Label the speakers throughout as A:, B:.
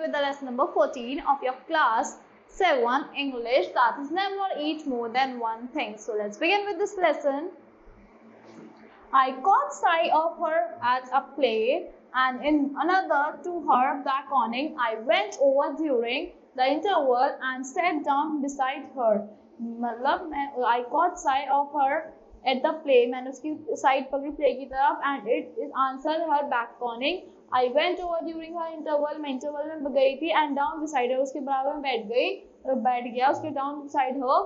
A: with the lesson number 14 of your class 7 English, that is never eat more than one thing. So let's begin with this lesson. I caught sight of her at a play, and in another to her beckoning. I went over during the interval and sat down beside her. मतलब I caught sight of her at the play, मैंने उसकी side पकड़ी play की तरफ, and it is answered her beckoning. I went over during her interval, मैं interval में गई थी, and down beside her, उसके बराबर में बैठ गया उसके down beside her.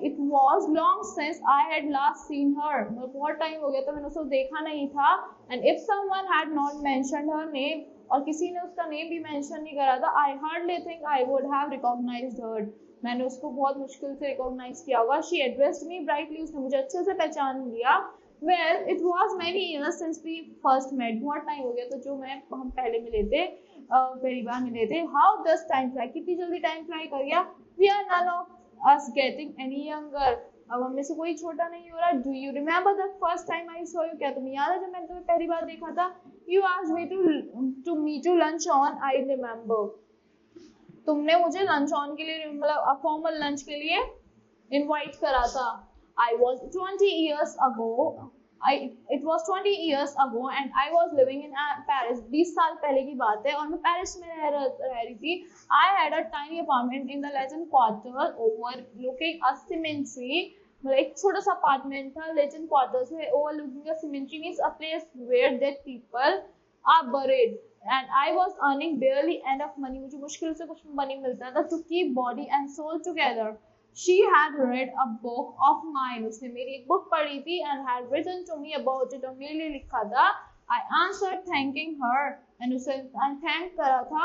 A: It was long since I had last seen her. बहुत टाइम हो गया था मैंने उसको देखा नहीं था. And if someone had not mentioned her name, और किसी ने उसका नेम भी मेंशन नहीं करा था, I hardly think I would have recognized her. मैंने उसको बहुत मुश्किल से रिकॉग्नाइज किया होगा. She addressed me brightly, उसने मुझे अच्छे से पहचान लिया. Well, it was many years since we first met. बहुत टाइम हो गया था जो हम पहले मिले थे, पहली बार मिले थे. How does time fly? कितनी जल्दी टाइम फ्लाई कर गया. We are none of us getting any younger. अब हमें से कोई छोटा नहीं हो रहा. Do you remember the first time I saw you? क्या तुम्हें याद है जब मैंने तुम्हें पहली बार देखा था? You asked me to meet you lunch on. I remember. तुमने मुझे लंच ऑन के लिए मतलब फॉर्मल लंच के लिए इनवाइट करा था. I was 20 years ago. It was 20 years ago and I was living in Paris. 20 साल पहले की बात है और मैं पेरिस में रह रही थी. I had a tiny apartment in the Legend Quarter overlooking a cemetery. मतलब एक छोटा सा अपार्टमेंट था Legend Quarter से overlooking a cemetery means a place where dead people are buried. And I was earning barely enough money. मुझे मुश्किल से कुछ मनी मिलता था to keep body and soul together. She had read a book of mine. उसने मेरी एक book पढ़ी थी and had written to me about it. और मेरे लिए लिखा था. I answered thanking her and उसे thank करा था.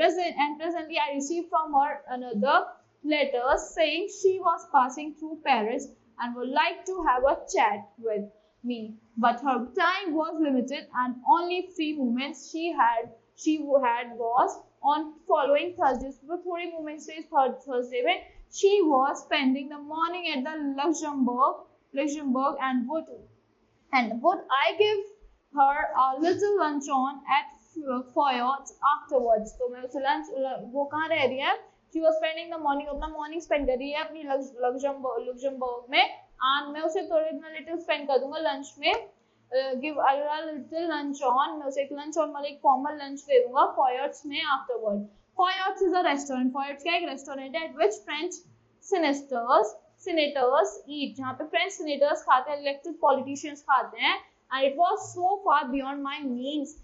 A: Presently I received from her another letter saying she was passing through Paris and would like to have a chat with me. But her time was limited and only 3 moments she had was on following Thursday. So थोड़ी moments थे Thursday में. She was spending the morning at the Luxembourg and would I give her a little luncheon at Foyot afterwards. तो मैं उसे lunch वो कहाँ रह रही है? She was spending the morning, अपना morning spend कर रही है अपनी Luxembourg में, and मैं उसे थोड़े little spend कर दूंगा lunch में. Give a little luncheon, मैं उसे एक luncheon वाला एक formal lunch दे दूंगा Foyot में afterward. Foyot is a restaurant. Foyot क्या एक restaurant है at which French senators eat. जहाँ पे French senators खाते हैं, elected politicians खाते हैं. And it was so far beyond my means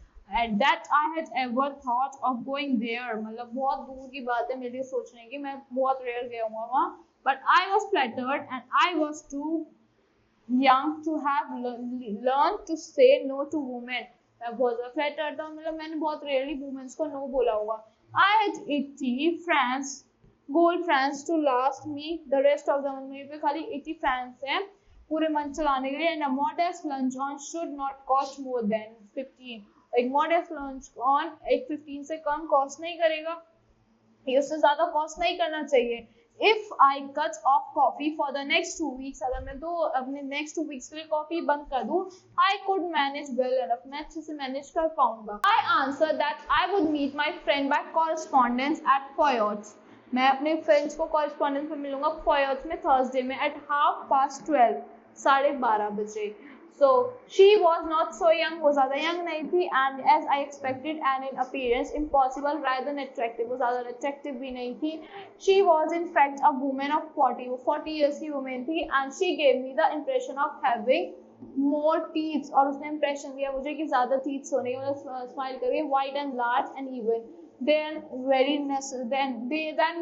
A: that I had ever thought of going there. मतलब बहुत दूर की बात है मेरे लिए सोचने की. मैं बहुत rare गया हूँ वहाँ. But I was flattered and I was too young to have learned to say no to women. मैं बहुत ज़्यादा flattered था, मतलब मैंने बहुत rarely women को no बोला होगा. I had 80 gold francs to last me the rest of the month. मेरे पे खाली 80 francs हैं पूरे मंथ चलाने के लिए. And a modest luncheon should not cost more than 15. एक modest luncheon एक 15 से कम cost नहीं करेगा, ये उससे ज़्यादा cost नहीं करना चाहिए. If I cut off coffee for the next 2 weeks, अगर मैं अपने next 2 weeks के लिए coffee बंद कर दूँ, I could manage well enough. मैं अच्छे से manage कर पाऊँगा. I answered that I would meet my friend by correspondence at Foyot. मैं अपने friends को correspondence में मिलूँगा Foyot में Thursday में at 12:30, 12:30 बजे. So she was not so young, वो ज़्यादा young नहीं थी, and as I expected, and in appearance impossible rather than attractive, वो ज़्यादा attractive भी नहीं थी. She was in fact a woman of 40, वो 40 years की woman थी, and she gave me the impression of having more teeth, और उसने impression दिया मुझे कि ज़्यादा teeth होने की, मतलब smile करके white and large and even than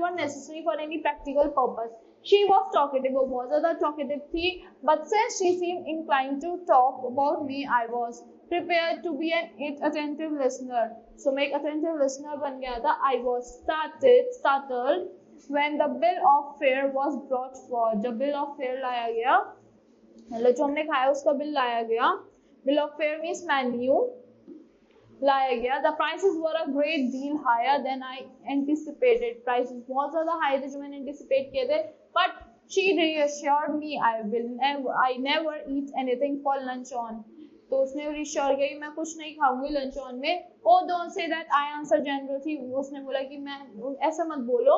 A: were necessary for any practical purpose. She was talkative, वो बहुत ज़्यादा talkative थी, but since she seemed inclined to talk about me, I was prepared to be an attentive listener. So मैं एक attentive listener बन गया था. I was startled when the bill of fare was brought forward. जब bill of fare लाया गया, मतलब जो हमने खाया उसका bill लाया गया. Bill of fare means menu लाया गया. The prices were a great deal higher than I anticipated. Prices बहुत ज़्यादा high थे जो मैंने anticipate किए थे. But she reassured me I never eat anything for lunch on. तो उसने रिश्योर किया कि मैं कुछ नहीं खाऊंगी लंच ऑन में। Oh don't say that I answer generally, उसने बोला कि मैं ऐसा मत बोलो,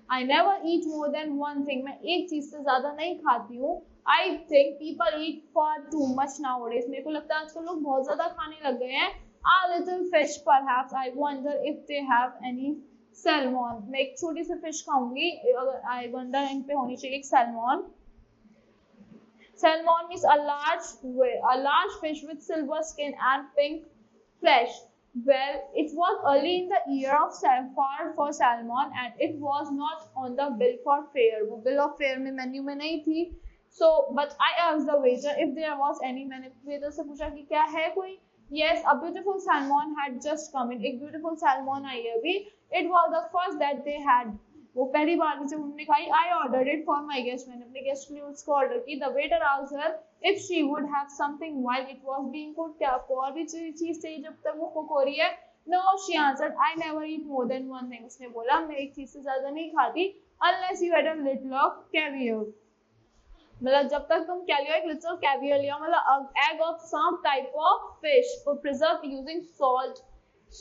A: आई never eat more than one thing, मैं एक चीज से ज्यादा नहीं खाती हूँ। I think people eat for too much nowadays, मेरे को लगता है आजकल लोग बहुत ज्यादा खाने लग गए हैं। A little fish perhaps, I wonder if they have any salmon, मैं एक छोटी सी फिश खाऊंगी, अगर आई वंडर इन पे होनी चाहिए एक salmon. Salmon means a large fish with silver skin and pink flesh. Well, it was early in the year of far for salmon and it was not on the bill for fare. वो bill of fare में menu में नहीं थी। So, but I asked the waiter if there was any. मैंने waiter से पूछा कि क्या है कोई? Yes, a beautiful salmon had just come in. एक beautiful salmon आई है अभी। It was the first that they had. वो पहली बार जब उन्होंने कहा I order it for my guest, मैंने अपने गेस्ट के लिए उसको ऑर्डर की। The waiter asked her if she would have something while it was being cooked, क्या आपको और भी चीज चाहिए जब तक वो कुक हो रही है? No, she answered I never eat more than one thing, उसने बोला मैं एक चीज से ज्यादा नहीं खाती unless you had a little of caviar, मतलब जब तक तुम क्या लिया, एक लिटिल कैवियर लिया, मतलब egg of some type of fish preserve using salt.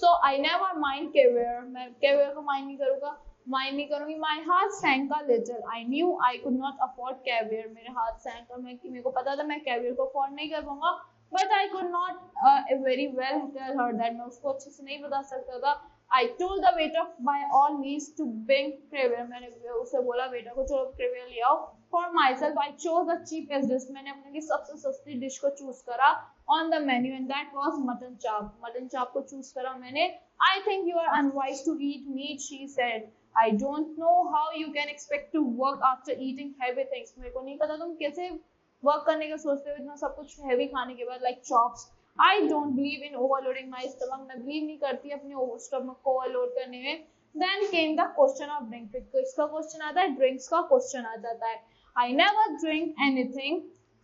A: So I never mind caviar, मैं कैवियर को माइंड नहीं करूंगा, माइंड नहीं करूंगी। My heart sank a little, I knew I could not afford caviar, मेरे हाथ सैंक और मेरे को पता था मैं कैवियर को अफोर्ड नहीं कर पाऊंगा। But I could not very well tell her that, मैं उसको अच्छे से नहीं बता सकता था। I told the waiter by all means to bring caviar, मैंने उसे बोला वेटर को चलो कैवियर ले आओ। For myself I chose the cheapest dish, मैंने अपने लिए सबसे सस्ती डिश को चूज करा on the menu and that was mutton chop, mutton chop को चूज करा मैंने। I think you are unwise to eat meat, she said. I don't know how you can expect to work after eating heavy things. मेरे को नहीं पता तुम कैसे work करने का सोचते हो इतना सब कुछ हैवी खाने के बाद, like chops. I don't believe in overloading my stomach. मैं बिलीव नहीं करती अपने स्टमक को ओवरलोड करने में। Then came the question of drink. फिर इसका क्वेश्चन आता है, ड्रिंक्स का क्वेश्चन आ जाता है। I never drink anything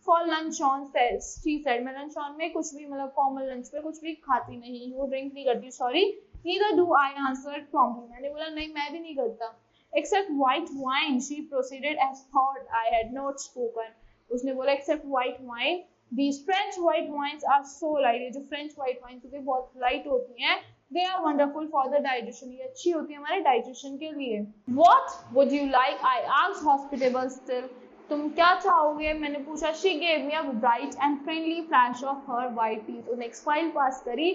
A: for lunch on says, she said. मैं लंच ऑन में कुछ भी मतलब फॉर्मल लंच पे कुछ भी खाती नहीं, वो ड्रिंक नहीं करती, sorry. Neither do I, answered promptly. मैंने बोला नहीं मैं भी नहीं करता। Except white wine, she proceeded as thought I had not spoken. उसने बोला except white wine. These French white wines are so light. ये जो French white wines होती है बहुत light होती हैं। They are wonderful for the digestion. ये अच्छी होती है हमारे digestion के लिए। What would you like? I asked hospitable still. तुम क्या चाहोगे? मैंने पूछा। She gave me a bright and friendly flash of her white teeth. वो next file पास करी।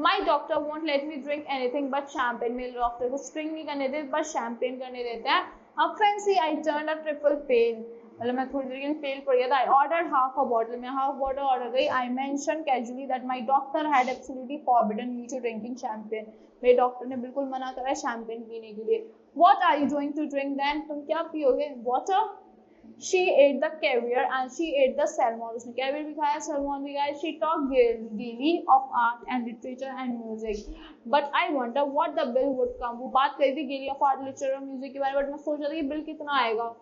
A: My doctor won't let me drink anything but champagne. मेरे doctor को drink नहीं करने देते बस champagne करने देते हैं। अब fancy I turned a triple pale. मतलब मैं थोड़ी देर के लिए pale पड़ गया था। I ordered half a bottle. मैं half bottle order गई। I mentioned casually that my doctor had absolutely forbidden me to drinking champagne. मेरे डॉक्टर ने बिल्कुल मना करा है champagne पीने के लिए। What are you going to drink then? तुम क्या पियोगे? Water? She ate the caviar and she ate the salmon. उसने caviar भी खाया, salmon भी खाया. She talked gaily of art and literature and music. But I wonder what the bill would come. वो बात करी थी gaily of art, literature और music के बारे में, but मैं सोच रहा था कि bill कितना आएगा.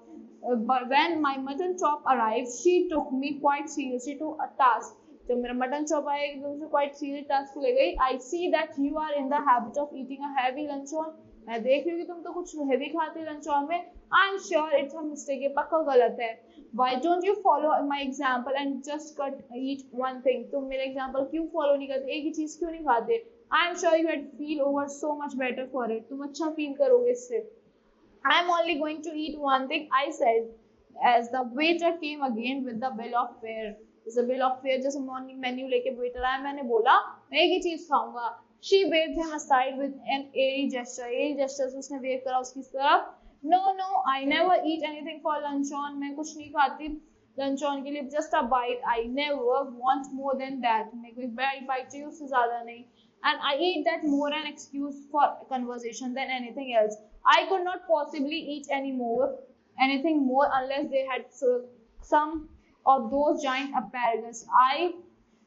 A: But when my mutton chop arrived, she took me quite seriously to a task. जब मेरा मटन चॉप आया एकदम से quite serious task को ले गई. I see that you are in the habit of eating a heavy luncheon. मैं देख रही हूँ कि तुम तो कुछ हेवी खाते हो लंच ऑन में। I'm sure it's a mistake. ये पक्का गलत है। Why don't you follow my example and just eat one thing? तुम मेरे example क्यों follow नहीं करते? एक ही चीज क्यों नहीं खाते? I'm sure you would feel over so much better for it. तुम अच्छा feel करोगे इससे। I'm only going to eat one thing, I said, as the waiter came again with the bill of fare. जैसे bill of fare जैसे morning menu लेके waiter आया, मैंने बोला मैं एक ही चीज खाऊंगा। She waved him aside with an airy gesture. Airy gesture से उसने wave करा उसकी तरफ। No, no, I never eat anything for luncheon. मैं कुछ नहीं खाती luncheon के लिए, just a bite. I never want more than that. मेरे को एक bite चाहिए, उससे ज़्यादा नहीं. And I eat that more an excuse for conversation than anything else. I could not possibly eat anything more unless they had some of those giant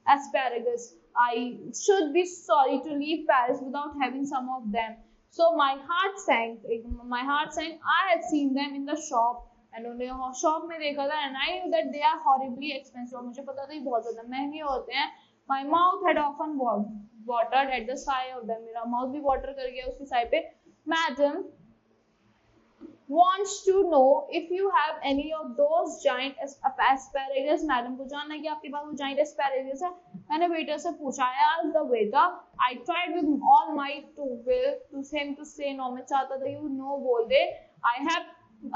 A: asparagus. I should be sorry to leave Paris without having some of them. So my heart sank. I had seen them in the shop and उन्हें shop में देखा था and I knew that they are horribly expensive. मुझे पता था ये बहुत ज़्यादा महंगे होते हैं. My mouth had often watered at the sight of them. मेरा mouth भी water कर गया उसकी साइड पे. Madam, wants to know if you have any of those giant asparagus. Madam को जानना है कि आपके पास वो giant asparagus है. मैंने वेटर से पूछा. I asked the waiter. I tried with all my will to him to say no. मैं चाहता था कि वो no बोल दे. I have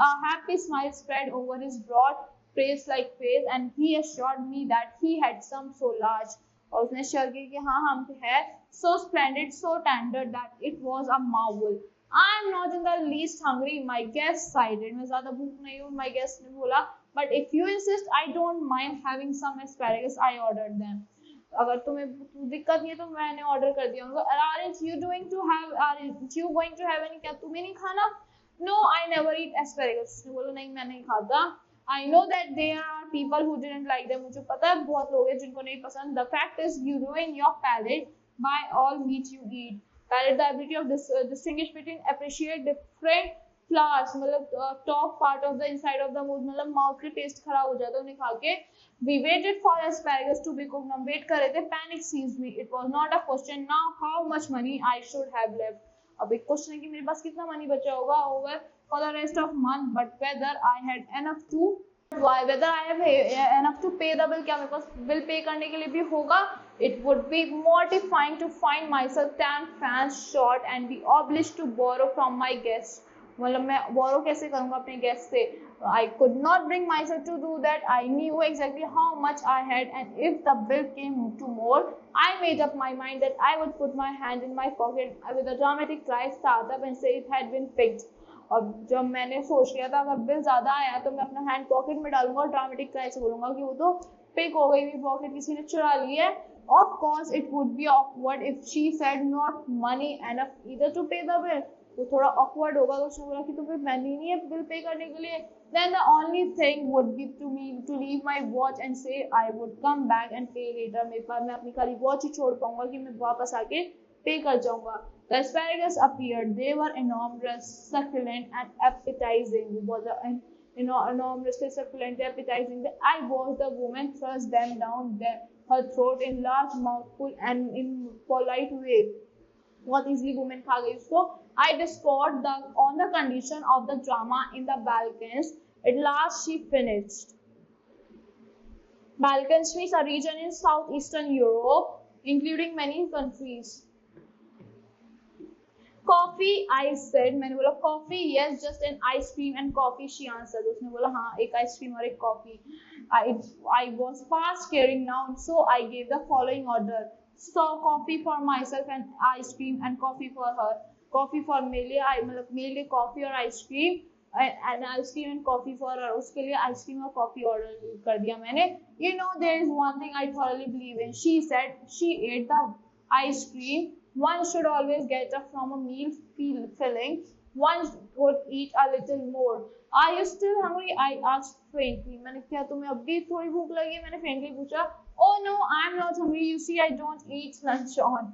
A: a happy smile spread over his broad face-like face, and he assured me that he had some so large. और उसने sure किया कि हाँ हम है. So splendid, so tender that it was a marvel. I am not in the least hungry, my guest cited. मैं ज़्यादा भूख नहीं हूँ, my guest ने बोला. But if you insist, I don't mind having some asparagus. I ordered them. अगर तुम्हें दिक्कत नहीं है तो मैंने ऑर्डर कर दिया उनको. Aren't you going to have any? क्या तुम्हें नहीं खाना? No, I never eat asparagus. उसने बोला नहीं मैं नहीं खाता. I know that there are people who didn't like them. मुझे पता है बहुत लोग हैं जिनको नहीं पसंद. The fact is you ruin your palate by all meat you eat. Palate, the ability of distinguish between appreciate different flowers. मतलब top part of the inside of the mouth, मतलब mouth के taste खराब हो जाता है उन्हें खा के. We waited for asparagus to be cooked. हम wait कर रहे थे. Panic seized me. It was not a question now how much money I should have left. अब एक क्वेश्चन है कि मेरे पास कितना मनी बचा होगा over for the rest of month, but whether I had enough to whether I have enough to pay the bill. क्या मेरे पास बिल पे करने के लिए भी होगा. It would be mortifying to find myself 10 francs short and be obliged to borrow from my guests. मतलब मैं borrow कैसे करूँगा अपने guest से. I could not bring myself to do that. I knew exactly how much I had, and if the bill came to more, I made up my mind that I would put my hand in my pocket with a dramatic cry, start up and say it had been picked. और जब मैंने सोच लिया था अगर bill ज्यादा आया तो मैं अपना हैंड पॉकेट में डालूंगा और ड्रामेटिक क्राई से बोलूंगा कि वो तो पिक हो गई, मेरी पॉकेट किसी ने चुरा ली है. Of course it would be awkward if she said not money enough either to pay the bill. वो थोड़ा awkward होगा तो उसने बोला कि तुम्हें मनी नहीं है बिल पे करने के लिए. Then the only thing would be to leave my watch and say I would come back and pay later. मेरे पास मैं अपनी खाली वॉच ही छोड़ पाऊंगा कि मैं वापस आके पे कर जाऊंगा. The asparagus appeared. They were enormous, succulent, and appetizing. Enormously succulent, appetizing. I watched the woman thrust them down her throat in large mouthful and in polite way. बहुत easily woman खा गई उसको. I discovered on the condition of the drama in the Balkans. At last she finished. Balkans means a region in southeastern Europe, including many countries. Coffee, I said. मैंने बोला coffee, yes, just an ice cream and coffee. She answered. उसने बोला हाँ एक ice cream और एक coffee. I was fast carrying now, so I gave the following order. So coffee for myself and ice cream and coffee for her. Coffee for मेरे लिए मतलब मेरे लिए coffee और ice cream and ice cream and coffee for her. उसके लिए ice cream और coffee order कर दिया मैंने. You know there is one thing I thoroughly believe in. She said she ate the ice cream. One should always get up from a meal filling. One would eat a little more. Are you still hungry? I asked faintly. मैंने क्या तुम्हें अब भी थोड़ी भूख लगी? मैंने faintly पूछा. Oh no, I'm not hungry. You see, I don't eat luncheon.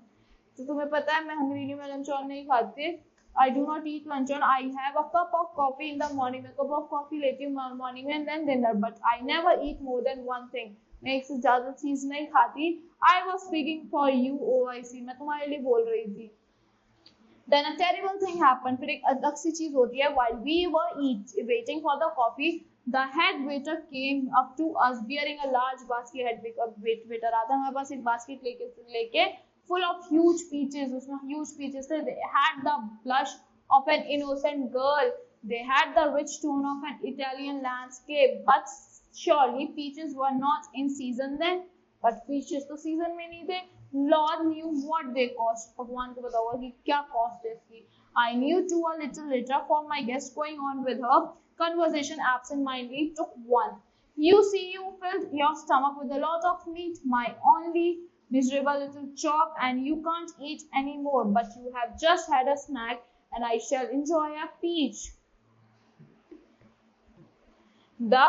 A: तो तुम्हें पता है मैं hungry नहीं, मैं luncheon नहीं खाती. I do not eat luncheon. I have a cup of coffee in the morning. मैं cup of coffee लेती हूँ morning में and then dinner. But I never eat more than one thing. मैं एक से ज़्यादा चीज़ नहीं खाती. I was speaking for you, OIC. मैं तुम्हारे लिए बोल रही थी. Then a terrible thing happened. फिर एक अलग सी चीज़ होती है. While we were waiting for the coffee, the head waiter came up to us bearing a large basket. Head waiter आता है हमारे पास एक basket लेके full of huge peaches. उसमें huge peaches थे. They had the blush of an innocent girl. They had the rich tone of an Italian landscape. But surely peaches were not in season then. But peaches तो season में नहीं थे. Lord knew what they cost. भगवान को बताओगा कि क्या cost है इसकी. I knew too a little later, for my guest going on with her conversation absent-mindedly took one. You see, you filled your stomach with a lot of meat, my only miserable little chop, and you can't eat any more. But you have just had a snack, and I shall enjoy a peach. The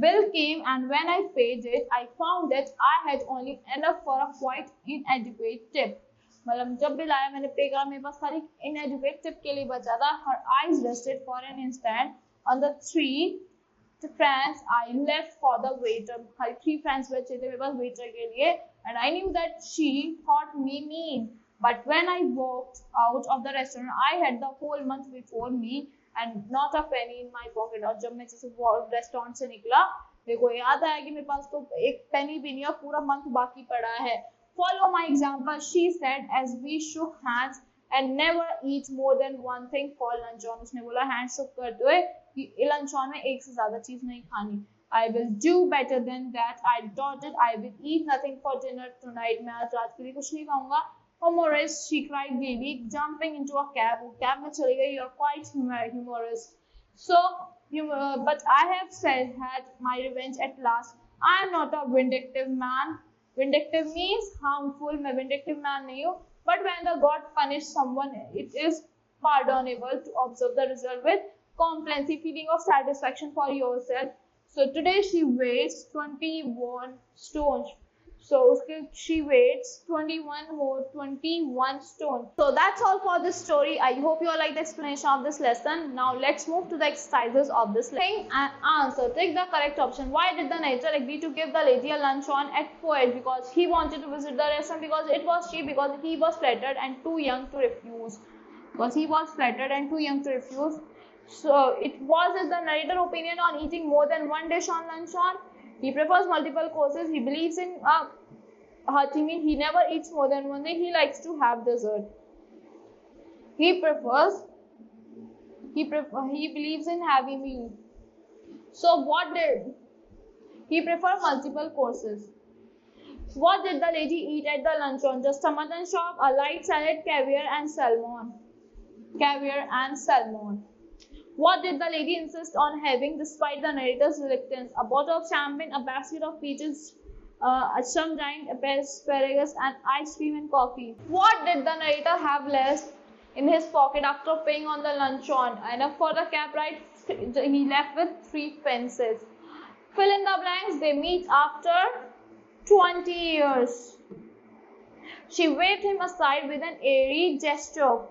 A: bill came, and when I paid it, I found that I had only enough for a quite inadequate tip. मतलब जब bill आया मैंने पे करा मेरे पास खाली inadequate tip के लिए बचा था. Her eyes rested for an instant on the 3 francs I left for the waiter. खाली 3 francs बचे थे मेरे पास waiter के लिए. And I knew that she thought me mean. But when I walked out of the restaurant, I had the whole month before me and not a penny in my pocket. और जब मैं जैसे restaurant से निकला, मेरे को याद आया कि मेरे पास तो एक penny भी नहीं है, पूरा month बाकी पड़ा है. Follow my example, she said as we shook hands and never eat more than one thing for lunch on. उसने बोला hand shook करते हुए कि lunch on में एक से ज़्यादा चीज़ नहीं खानी. I will do better than that. I dotted. I will eat nothing for dinner tonight. मैं आज रात के लिए कुछ नहीं खाऊंगा. Humorous, she cried gaily, jumping into a cab. वो cab में चली गई. You're quite humorous. So, but I have had my revenge at last. I am not a vindictive man. Vindictive means harmful. मैं vindictive man नहीं हूँ. But when the God punish someone, it is pardonable to observe the result with complacency, feeling of satisfaction for yourself. So today she weighs 21 stones. So she weighs 21 stones. So that's all for this story. I hope you all like the explanation of this lesson. Now let's move to the exercises of this lesson. And answer. Take the correct option. Why did the narrator agree to give the lady a luncheon at Poet? Because he wanted to visit the restaurant, because it was cheap, because he was flattered and too young to refuse. Because he was flattered and too young to refuse. So it was the narrator opinion on eating more than one dish on luncheon. He prefers multiple courses. He believes in Hachimin. He never eats more than one thing. He likes to have dessert. He believes in heavy meal. So what did he prefer? Multiple courses. What did the lady eat at the luncheon? Just a mutton chop, a light salad, caviar and salmon. Caviar and salmon. What did the lady insist on having despite the narrator's reluctance? A bottle of champagne, a basket of peaches, some giant asparagus, and ice cream and coffee. What did the narrator have left in his pocket after paying on the luncheon? Enough for the cab ride, he left with 3 pences. Fill in the blanks. They meet after 20 years. She waved him aside with an airy gesture.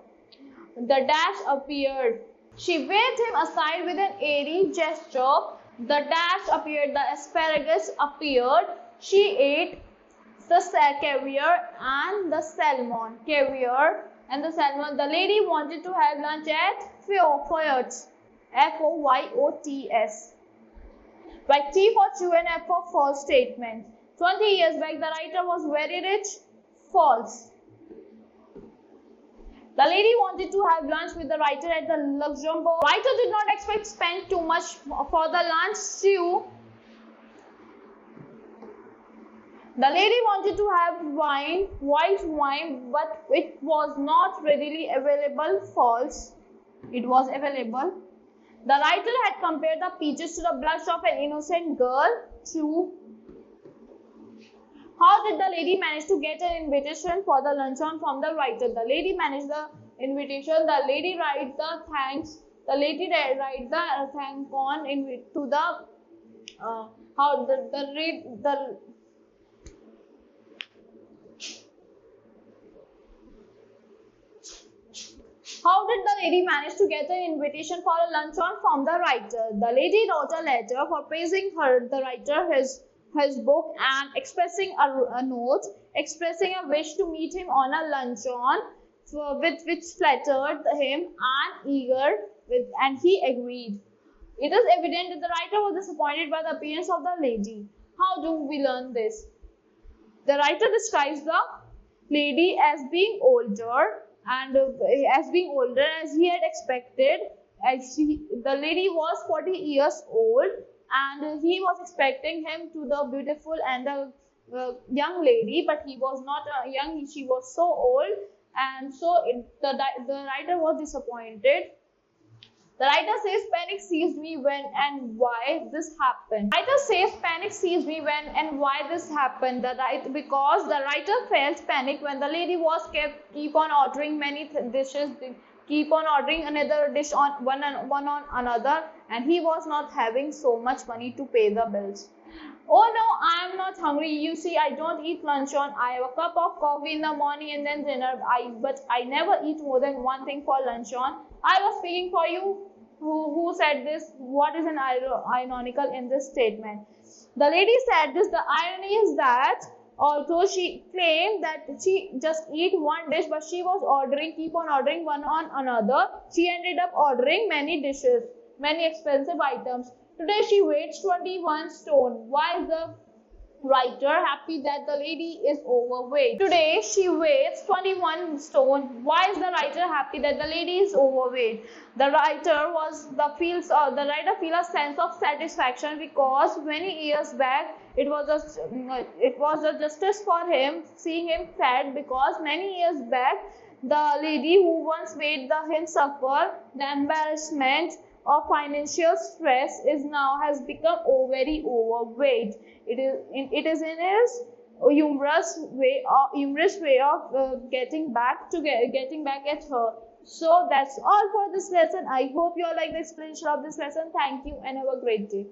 A: The dash appeared. She waved him aside with an airy gesture. The dash appeared. The asparagus appeared. She ate the caviar and the salmon. Caviar and the salmon. The lady wanted to have lunch at Foyot's. Foyots. Like T for true and F for false statement. 20 years back, the writer was very rich. False. The lady wanted to have lunch with the writer at the Luxembourg. The writer did not expect to spend too much for the lunch stew. The lady wanted to have white wine, but it was not readily available. False. It was available. The writer had compared the peaches to the blush of an innocent girl. True. How did the lady manage to get an invitation for the luncheon from the writer? The lady managed the invitation. The lady writes the thanks. The lady writes the thank on to the how How did the lady manage to get an invitation for a luncheon from the writer? The lady wrote a letter for praising the writer, his book, and expressing a note, expressing a wish to meet him on a luncheon, which flattered him and he agreed. It is evident that the writer was disappointed by the appearance of the lady. How do we learn this? The writer describes the lady as being older as he had expected. The lady was 40 years old, and he was expecting him to the beautiful and the young lady, but he was not young. She was so old, and so the writer was disappointed. The writer says panic seized me when and why this happened. The writer says panic seized me when and why this happened. Because the writer felt panic when the lady was keep on ordering many dishes, keep on ordering another dish on one on another, and he was not having so much money to pay the bills. Oh no, I am not hungry. You see, I don't eat luncheon. I have a cup of coffee in the morning and then dinner. But I never eat more than one thing for luncheon. I was speaking for you. Who said this? What is an ironical in this statement? The lady said this. The irony is that Although she claimed that she just eat one dish, but she was keep on ordering one on another. She ended up ordering many dishes, many expensive items. Today she weighs 21 stone. Why is the writer happy that the lady is overweight? Today she weighs 21 stone. Why is the writer happy that the lady is overweight? The writer feels a sense of satisfaction because many years back it was a justice for him seeing him fat, because many years back the lady who once made him suffer the embarrassment of financial stress is now has become very overweight. It is in his humorous way of getting back at her. So that's all for this lesson. I hope you all like the explanation of this lesson. Thank you and have a great day.